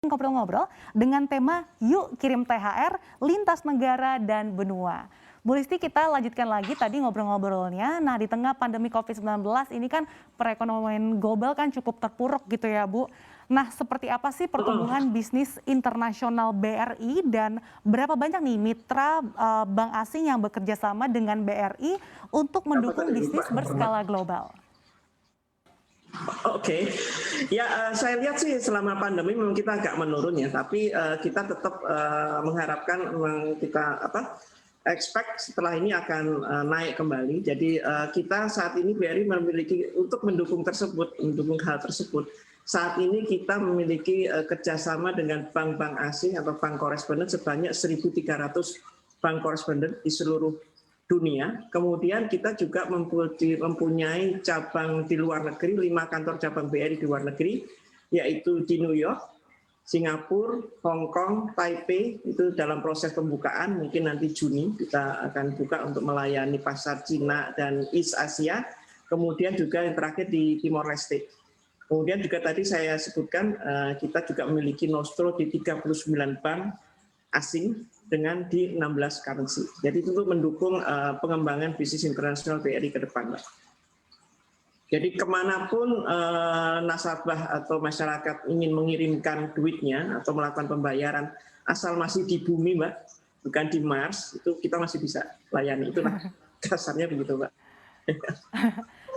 Ngobrol-ngobrol dengan tema Yuk Kirim THR Lintas Negara dan Benua. Bu Listi, kita lanjutkan lagi tadi ngobrol-ngobrolnya. Nah, di tengah pandemi COVID-19 ini kan perekonomian global kan cukup terpuruk gitu ya, Bu. Nah, seperti apa sih pertumbuhan bisnis internasional BRI dan berapa banyak nih mitra bank asing yang bekerja sama dengan BRI untuk mendukung bisnis berskala global? Oke, ya saya lihat sih selama pandemi memang kita agak menurun ya, tapi kita tetap mengharapkan kita expect setelah ini akan naik kembali. Jadi kita saat ini BRI memiliki untuk mendukung hal tersebut. Saat ini kita memiliki kerjasama dengan bank-bank asing atau bank koresponden sebanyak 1.300 bank koresponden di seluruh dunia. Kemudian kita juga mempunyai cabang di luar negeri, 5 kantor cabang BRI di luar negeri, yaitu di New York, Singapura, Hong Kong, Taipei. Itu dalam proses pembukaan, mungkin nanti Juni kita akan buka untuk melayani pasar Cina dan East Asia. Kemudian juga yang terakhir di Timor Leste. Kemudian juga tadi saya sebutkan kita juga memiliki nostro di 39 bank asing dengan di 16 currency. Jadi itu untuk mendukung pengembangan bisnis internasional BRI ke depan, Mbak. Jadi kemanapun nasabah atau masyarakat ingin mengirimkan duitnya atau melakukan pembayaran, asal masih di bumi, Mbak, bukan di Mars, itu kita masih bisa layani. Itulah kasarnya begitu, Mbak.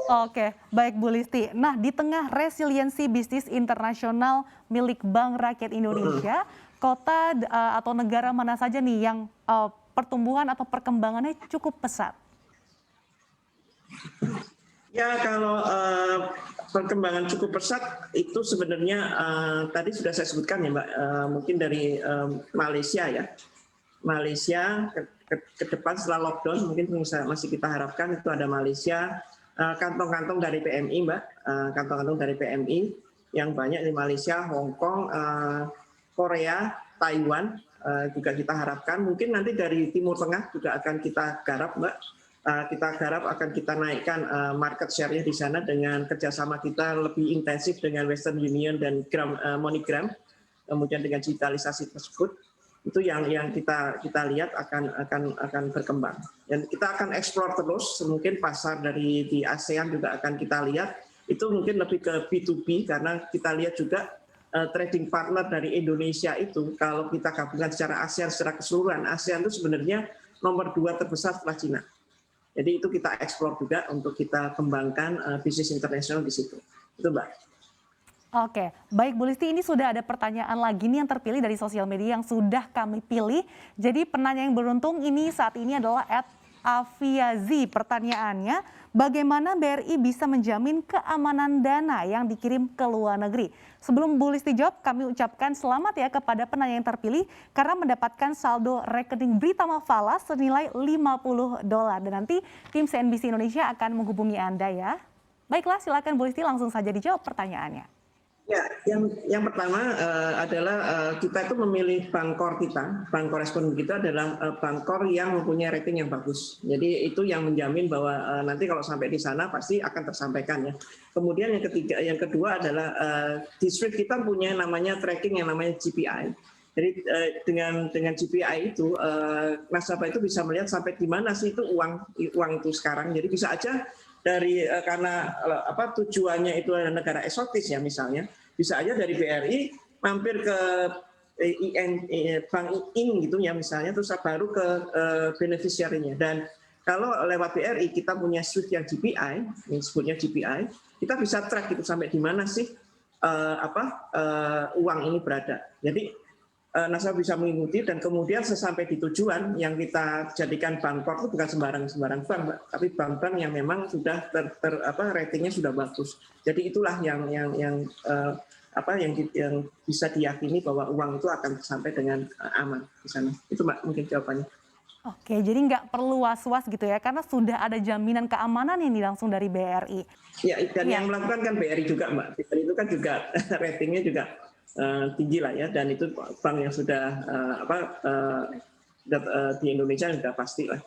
Oke, baik Bu Listi. Nah, di tengah resiliensi bisnis internasional milik Bank Rakyat Indonesia, kota atau negara mana saja nih yang pertumbuhan atau perkembangannya cukup pesat? Ya, kalau perkembangan cukup pesat itu sebenarnya tadi sudah saya sebutkan ya, Mbak, mungkin dari Malaysia ya. Malaysia ke depan setelah lockdown mungkin masih kita harapkan itu ada Malaysia, kantong-kantong dari PMI, Mbak, kantong-kantong dari PMI yang banyak di Malaysia, Hong Kong, Korea, Taiwan juga kita harapkan. Mungkin nanti dari Timur Tengah juga akan kita garap, Mbak. Kita garap akan kita naikkan market share-nya di sana dengan kerjasama kita lebih intensif dengan Western Union dan MoneyGram, kemudian dengan digitalisasi tersebut. Itu yang kita lihat akan berkembang. Dan kita akan eksplor terus, mungkin pasar di ASEAN juga akan kita lihat. Itu mungkin lebih ke B2B karena kita lihat juga trading partner dari Indonesia itu kalau kita gabungkan secara ASEAN secara keseluruhan, ASEAN itu sebenarnya nomor 2 terbesar setelah Cina. Jadi itu kita eksplor juga untuk kita kembangkan bisnis internasional di situ. Itu, Mbak. Oke, baik Bu Listi, ini sudah ada pertanyaan lagi nih yang terpilih dari sosial media yang sudah kami pilih. Jadi penanya yang beruntung ini saat ini adalah @aviazi. Pertanyaannya, bagaimana BRI bisa menjamin keamanan dana yang dikirim ke luar negeri? Sebelum Bu Listi jawab, kami ucapkan selamat ya kepada penanya yang terpilih karena mendapatkan saldo rekening Britama Falas senilai $50. Dan nanti tim CNBC Indonesia akan menghubungi Anda ya. Baiklah, silakan Bu Listi langsung saja dijawab pertanyaannya. Ya, yang pertama adalah kita itu memilih bankor kita, bank koresponden kita adalah bankor yang mempunyai rating yang bagus. Jadi itu yang menjamin bahwa nanti kalau sampai di sana pasti akan tersampaikan ya. Kemudian yang kedua adalah distrik kita punya namanya tracking yang namanya GPI. Jadi dengan GPI itu nasabah itu bisa melihat sampai di mana sih itu uang itu sekarang. Jadi bisa aja dari karena tujuannya itu adalah negara eksotis ya misalnya, bisa aja dari BRI mampir ke Bank IN gitu ya misalnya, terus baru ke beneficiary-nya. Dan kalau lewat BRI kita punya suite yang GPI, yang disebutnya GPI, kita bisa track itu sampai di mana sih uang ini berada. Jadi nasabah bisa mengikuti dan kemudian sesampai di tujuan yang kita jadikan bankor itu bukan sembarang bank, Mbak, tapi bank-bank yang memang sudah ratingnya sudah bagus. Jadi itulah yang bisa diyakini bahwa uang itu akan sampai dengan aman di sana. Itu, Mbak, mungkin jawabannya. Oke, jadi nggak perlu was-was gitu ya, karena sudah ada jaminan keamanan ini langsung dari BRI. Ya, dan yang melakukan kan BRI juga, Mbak. BRI itu kan juga ratingnya juga tinggi lah ya, dan itu bank yang sudah di Indonesia sudah pasti lah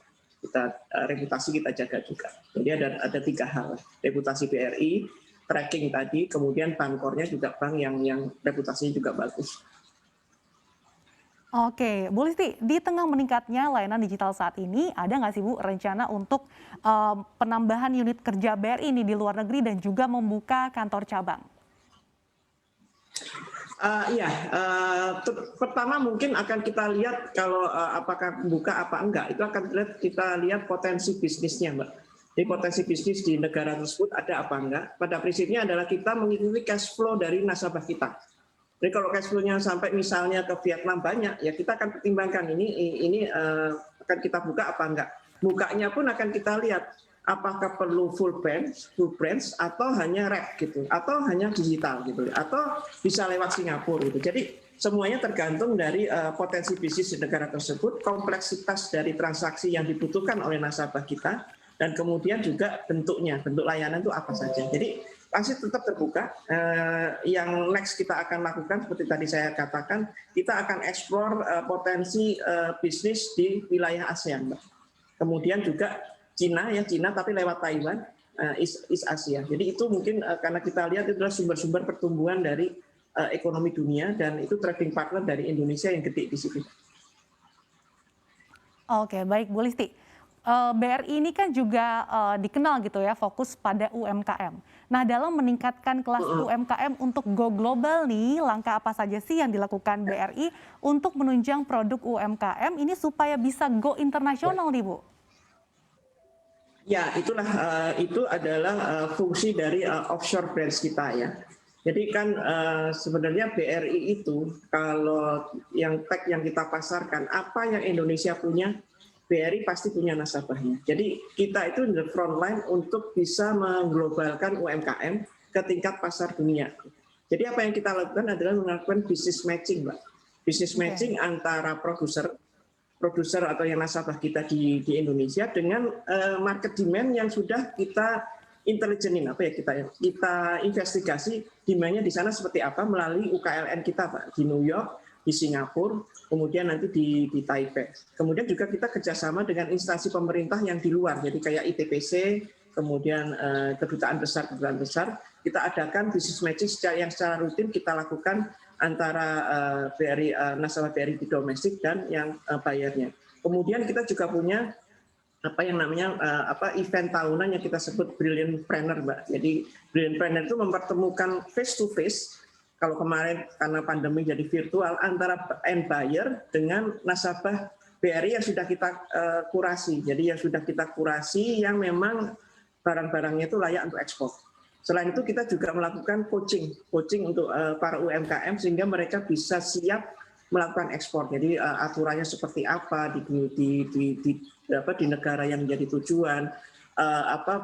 reputasi kita jaga juga. Jadi ada 3 hal, reputasi BRI, tracking tadi, kemudian bankornya juga bank yang reputasinya juga bagus. Oke, Bu Listi, di tengah meningkatnya layanan digital saat ini, ada nggak sih Bu rencana untuk penambahan unit kerja BRI ini di luar negeri dan juga membuka kantor cabang? Iya, pertama mungkin akan kita lihat kalau apakah buka apa enggak, itu akan kita lihat potensi bisnisnya, Mbak. Jadi potensi bisnis di negara tersebut ada apa enggak. Pada prinsipnya adalah kita mengikuti cash flow dari nasabah kita. Jadi kalau cash flow-nya sampai misalnya ke Vietnam banyak, ya kita akan pertimbangkan ini akan kita buka apa enggak. Bukanya pun akan kita lihat apakah perlu full branch atau hanya rep gitu, atau hanya digital gitu, atau bisa lewat Singapura gitu. Jadi semuanya tergantung dari potensi bisnis di negara tersebut, kompleksitas dari transaksi yang dibutuhkan oleh nasabah kita, dan kemudian juga bentuknya, bentuk layanan itu apa saja. Jadi pasti tetap terbuka. Yang next kita akan lakukan seperti tadi saya katakan, kita akan eksplor potensi bisnis di wilayah ASEAN, Mbak. Kemudian juga Cina tapi lewat Taiwan, East Asia. Jadi itu mungkin karena kita lihat itu adalah sumber-sumber pertumbuhan dari ekonomi dunia dan itu trading partner dari Indonesia yang gede di situ. Oke, baik Bu Listi. BRI ini kan juga dikenal gitu ya fokus pada UMKM. Nah, dalam meningkatkan kelas UMKM untuk go global nih, langkah apa saja sih yang dilakukan BRI untuk menunjang produk UMKM ini supaya bisa go internasional nih Bu? Ya, itulah itu adalah fungsi dari offshore branch kita ya. Jadi kan sebenarnya BRI itu kalau yang tag yang kita pasarkan, apa yang Indonesia punya, BRI pasti punya nasabahnya. Jadi kita itu the front line untuk bisa mengglobalkan UMKM ke tingkat pasar dunia. Jadi apa yang kita lakukan adalah melakukan business matching, Mbak. Business matching antara produser atau yang nasabah kita di Indonesia dengan market demand yang sudah kita intelijenin, kita investigasi demandnya di sana seperti apa melalui UKLN kita, Pak, di New York, di Singapura, kemudian nanti di Taipei. Kemudian juga kita kerjasama dengan instansi pemerintah yang di luar, jadi kayak ITPC, kemudian kedutaan besar, kita adakan business matching yang secara rutin kita lakukan antara BRI, nasabah BRI di domestik dan yang bayarnya. Kemudian kita juga punya apa yang namanya event tahunan yang kita sebut Brilliant Planner, Mbak. Jadi Brilliant Planner itu mempertemukan face to face. Kalau kemarin karena pandemi jadi virtual antara end buyer dengan nasabah BRI yang sudah kita kurasi. Jadi yang sudah kita kurasi yang memang barang-barangnya itu layak untuk ekspor. Selain itu kita juga melakukan coaching untuk para UMKM sehingga mereka bisa siap melakukan ekspor. Jadi aturannya seperti apa di negara yang menjadi tujuan,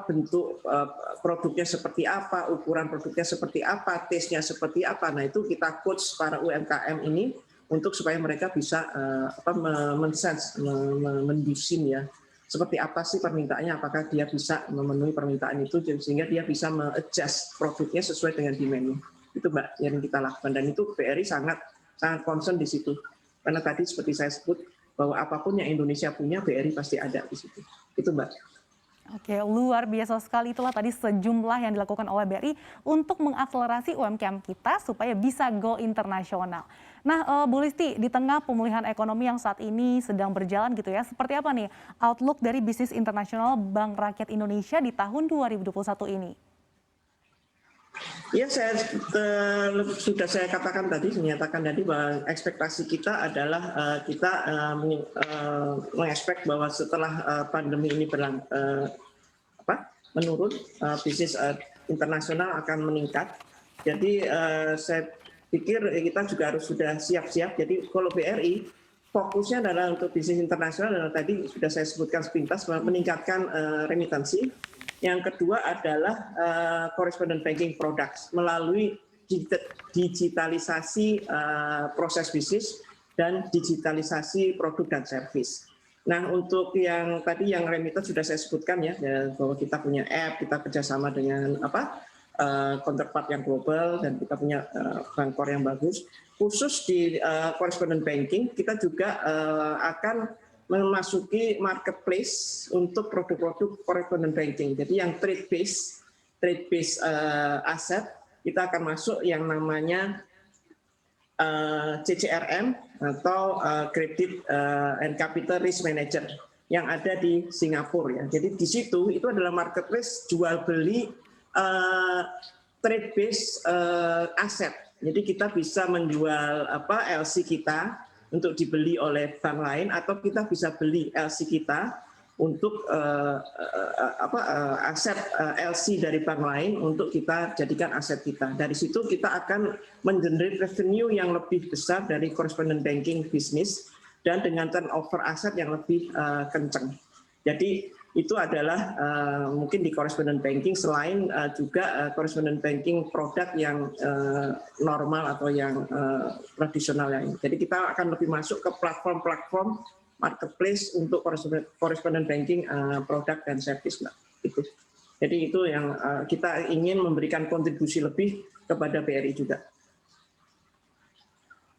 bentuk produknya seperti apa, ukuran produknya seperti apa, taste-nya seperti apa. Nah itu kita coach para UMKM ini untuk supaya mereka bisa men-sense, mendusin ya. Seperti apa sih permintaannya, apakah dia bisa memenuhi permintaan itu sehingga dia bisa me-adjust produknya sesuai dengan demand-nya. Itu Mbak yang kita lakukan dan itu BRI sangat concern di situ. Karena tadi seperti saya sebut bahwa apapun yang Indonesia punya BRI pasti ada di situ. Itu Mbak. Oke, luar biasa sekali itulah tadi sejumlah yang dilakukan oleh BRI untuk mengakselerasi UMKM kita supaya bisa go internasional. Nah, Bu Listi, di tengah pemulihan ekonomi yang saat ini sedang berjalan gitu ya, seperti apa nih outlook dari bisnis internasional Bank Rakyat Indonesia di tahun 2021 ini? Ya, sudah saya katakan tadi, menyatakan tadi bahwa ekspektasi kita adalah kita mengekspek bahwa setelah pandemi ini menurun, bisnis internasional akan meningkat. Jadi saya pikir kita juga harus sudah siap-siap. Jadi kalau BRI fokusnya adalah untuk bisnis internasional dan tadi sudah saya sebutkan sepintas meningkatkan remitansi. Yang kedua adalah correspondent banking products melalui digitalisasi proses bisnis dan digitalisasi produk dan servis. Nah untuk yang tadi yang remittance sudah saya sebutkan ya bahwa kita punya app, kita kerjasama dengan counterpart yang global dan kita punya bankor yang bagus. Khusus di correspondent banking kita juga akan memasuki marketplace untuk produk-produk correspondent banking. Jadi yang trade based aset kita akan masuk yang namanya CCRM atau Credit and Capital Risk Manager yang ada di Singapura ya. Jadi di situ itu adalah marketplace jual beli trade based aset. Jadi kita bisa menjual LC kita untuk dibeli oleh bank lain atau kita bisa beli LC kita untuk aset LC dari bank lain untuk kita jadikan aset kita. Dari situ kita akan mengenerate revenue yang lebih besar dari correspondent banking business dan dengan turnover aset yang lebih kencang. Jadi itu adalah mungkin di correspondent banking selain juga correspondent banking produk yang normal atau yang tradisional lain. Jadi kita akan lebih masuk ke platform-platform marketplace untuk correspondent banking produk dan service, Mbak. Itu. Jadi itu yang kita ingin memberikan kontribusi lebih kepada BRI juga.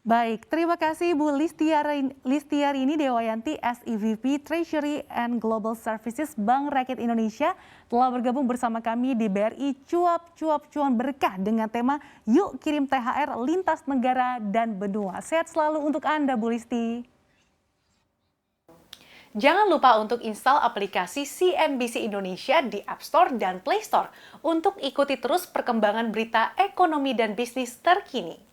Baik, terima kasih Bu Listiarini Dewayanti, SEVP Treasury and Global Services Bank Rakyat Indonesia telah bergabung bersama kami di BRI Cuap Cuan Berkah dengan tema Yuk Kirim THR Lintas Negara dan Benua. Sehat selalu untuk Anda, Bu Listi. Jangan lupa untuk install aplikasi CNBC Indonesia di App Store dan Play Store untuk ikuti terus perkembangan berita ekonomi dan bisnis terkini.